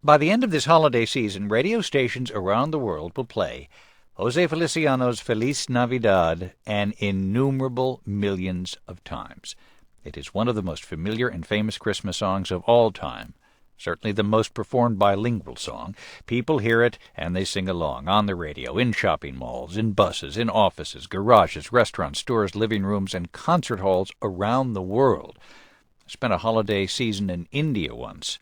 By the end of this holiday season, radio stations around the world will play Jose Feliciano's Feliz Navidad an innumerable millions of times. It is one of the most familiar and famous Christmas songs of all time, certainly the most performed bilingual song. People hear it and they sing along on the radio, in shopping malls, in buses, in offices, garages, restaurants, stores, living rooms, and concert halls around the world. I spent a holiday season in India once.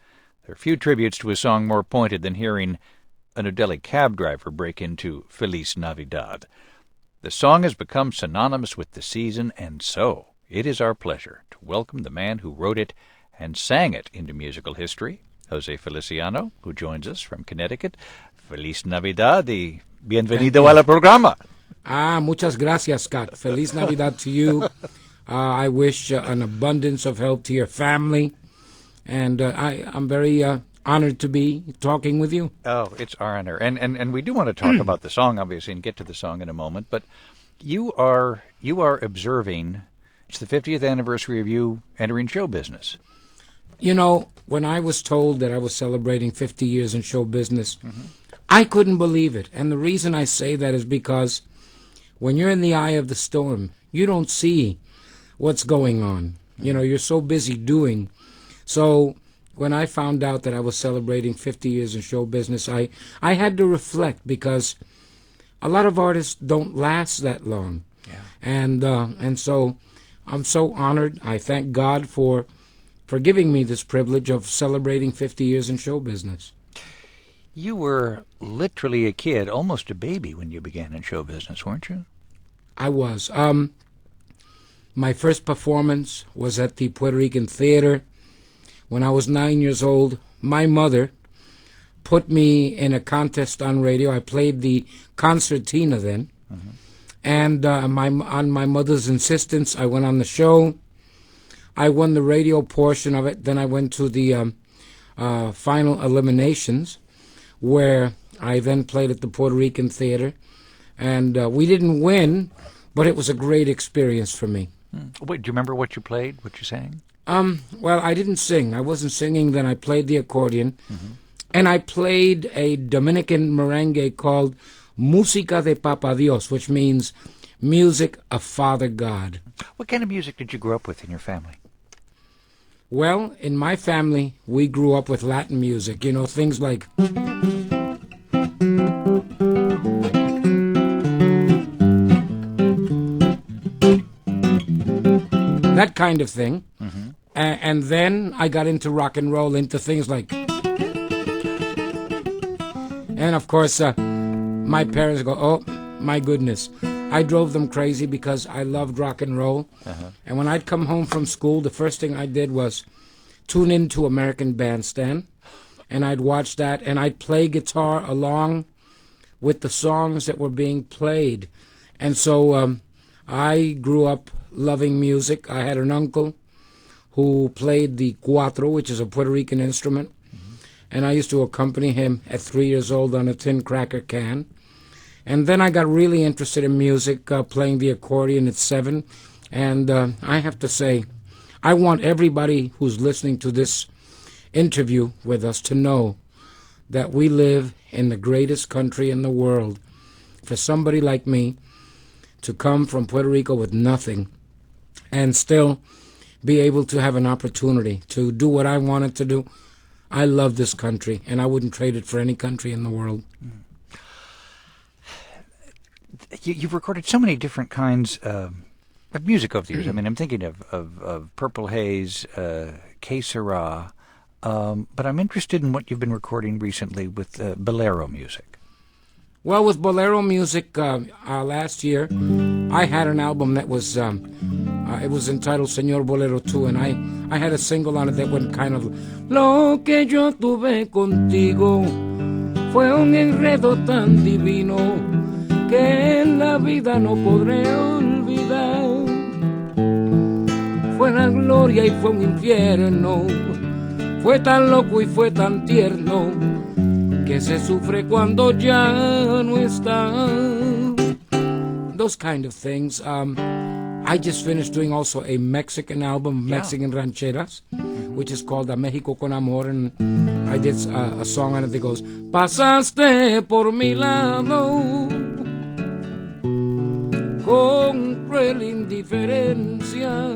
There are few tributes to a song more pointed than hearing a New Delhi cab driver break into Feliz Navidad. The song has become synonymous with the season, and so it is our pleasure to welcome the man who wrote it and sang it into musical history, Jose Feliciano, who joins us from Connecticut. Feliz Navidad y bienvenido a la programa. Muchas gracias, Scott. Feliz Navidad to you. I wish an abundance of health to your family. And I'm very honored to be talking with you. Oh, it's our honor. And we do want to talk about the song, obviously, and get to the song in a moment. But you are observing, it's the 50th anniversary of you entering show business. You know, when I was told that I was celebrating 50 years in show business, I couldn't believe it. And the reason I say that is because when you're in the eye of the storm, you don't see what's going on. You know, you're so busy doing. So when I found out that I was celebrating 50 years in show business, I had to reflect, because a lot of artists don't last that long. Yeah. And so I'm so honored. I thank God for giving me this privilege of celebrating 50 years in show business. You were literally a kid, almost a baby, when you began in show business, weren't you? I was. My first performance was at the Puerto Rican Theater. When I was 9 years old, my mother put me in a contest on radio. I played the concertina then. And on my mother's insistence, I went on the show. I won the radio portion of it. Then I went to the final eliminations, where I then played at the Puerto Rican Theater. And we didn't win, but it was a great experience for me. Wait, do you remember what you played, what you sang? Well, I didn't sing. I wasn't singing then. I played the accordion. And I played a Dominican merengue called Música de Papa Dios, which means music of Father God. What kind of music did you grow up with in your family? Well, in my family, we grew up with Latin music. You know, things like... that kind of thing. And then I got into rock and roll, into things like... And of course, my parents go, oh, my goodness. I drove them crazy because I loved rock and roll. And when I'd come home from school, the first thing I did was tune into American Bandstand. And I'd watch that, and I'd play guitar along with the songs that were being played. And so I grew up loving music. I had an uncle who played the cuatro, which is a Puerto Rican instrument. And I used to accompany him at 3 years old on a tin cracker can. And then I got really interested in music, playing the accordion at 7. And I have to say, I want everybody who's listening to this interview with us to know that we live in the greatest country in the world. For somebody like me to come from Puerto Rico with nothing and still be able to have an opportunity to do what I wanted to do, I love this country, and I wouldn't trade it for any country in the world. You've recorded so many different kinds of music over the years. I mean, I'm thinking of Purple Haze, Que Sera, but I'm interested in what you've been recording recently with bolero music. Well, with bolero music, last year, I had an album that was, it was entitled Señor Bolero 2, and I had a single on it that went kind of, Lo que yo tuve contigo fue un enredo tan divino que en la vida no podré olvidar. Fue la gloria y fue un infierno, fue tan loco y fue tan tierno, que se sufre cuando ya no está. Those kind of things. I just finished doing also a Mexican album, Mexican rancheras, which is called Mexico con Amor, and I did a song on it that goes, pasaste por mi lado con cruel indiferencia,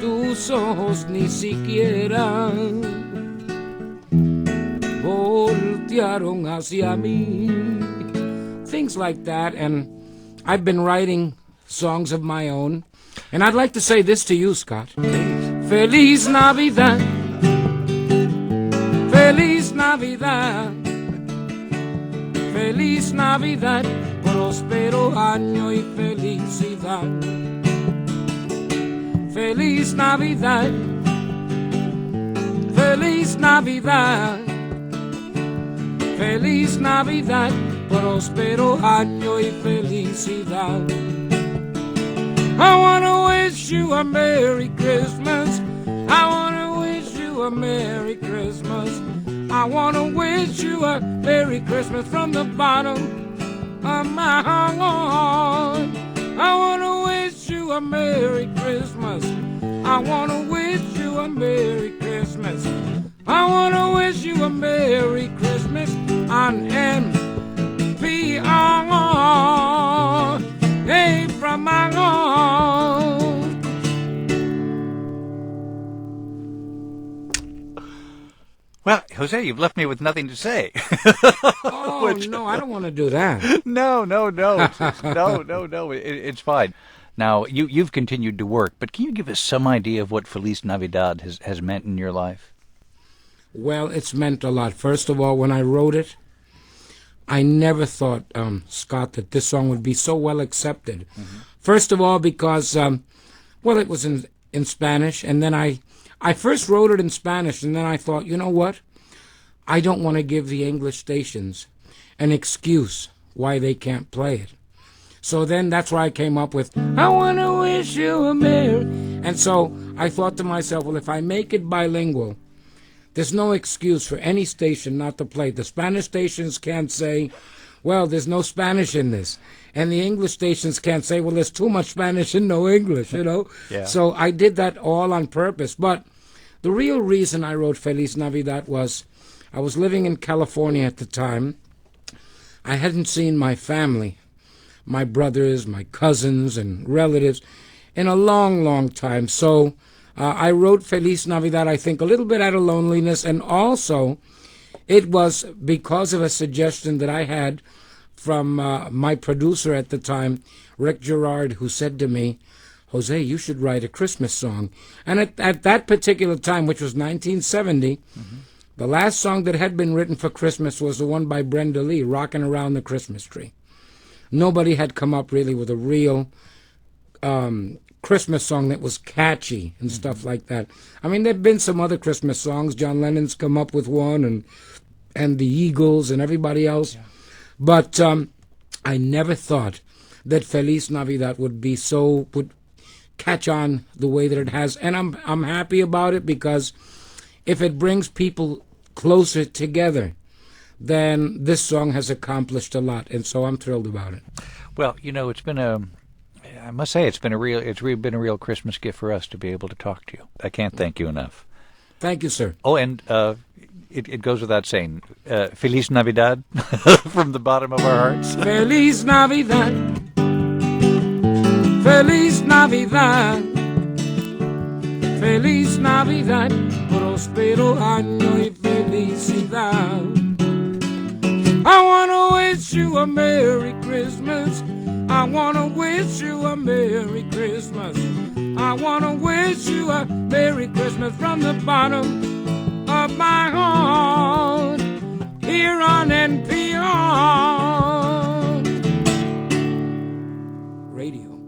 tus ojos ni siquiera voltearon hacia mí. Things like that, and I've been writing songs of my own, and I'd like to say this to you, Scott. Feliz Navidad, Feliz Navidad, Feliz Navidad, próspero año y felicidad. Feliz Navidad, Feliz Navidad, Feliz Navidad, próspero año y felicidad. I want to wish you a Merry Christmas. I want to wish you a Merry Christmas. I want to wish you a Merry Christmas from the bottom of my heart. I want to wish you a Merry Christmas. I want to wish you a Merry Christmas. I want to wish you a Merry Christmas on NPR. Hey, from my heart. Well, Jose, you've left me with nothing to say. Oh, no, I don't want to do that. No. It's fine. Now, you've continued to work, but can you give us some idea of what Feliz Navidad has meant in your life? Well, it's meant a lot. First of all, when I wrote it, I never thought, Scott, that this song would be so well accepted. Mm-hmm. First of all, because, well, it was in Spanish, and then I first wrote it in Spanish, and then I thought, you know what? I don't want to give the English stations an excuse why they can't play it. So then that's why I came up with, I want to wish you a Merry. And so I thought to myself, well, if I make it bilingual, there's no excuse for any station not to play it. The Spanish stations can't say, well, there's no Spanish in this. And the English stations can't say, well, there's too much Spanish and no English, you know? Yeah. So I did that all on purpose. But the real reason I wrote Feliz Navidad was I was living in California at the time. I hadn't seen my family, my brothers, my cousins, and relatives in a long, long time. So I wrote Feliz Navidad, I think, a little bit out of loneliness, and also it was because of a suggestion that I had from my producer at the time, Rick Gerard, who said to me, Jose, you should write a Christmas song. And at that particular time, which was 1970, the last song that had been written for Christmas was the one by Brenda Lee, Rockin' Around the Christmas Tree. Nobody had come up really with a real Christmas song that was catchy and stuff like that. I mean, there have been some other Christmas songs. John Lennon's come up with one, and the Eagles and everybody else. Yeah. But I never thought that Feliz Navidad would catch on the way that it has. And I'm happy about it, because if it brings people closer together, then this song has accomplished a lot, and so I'm thrilled about it. Well, you know, I must say, it's been a real Christmas gift for us to be able to talk to you. I can't thank you enough. Thank you, sir. Oh, and it goes without saying, Feliz Navidad from the bottom of our hearts. Feliz Navidad, Feliz Navidad, Feliz Navidad, próspero año y felicidad. I want to wish you a Merry Christmas. I want to wish you a Merry Christmas. I want to wish you a Merry Christmas from the bottom of my heart, here on NPR Radio.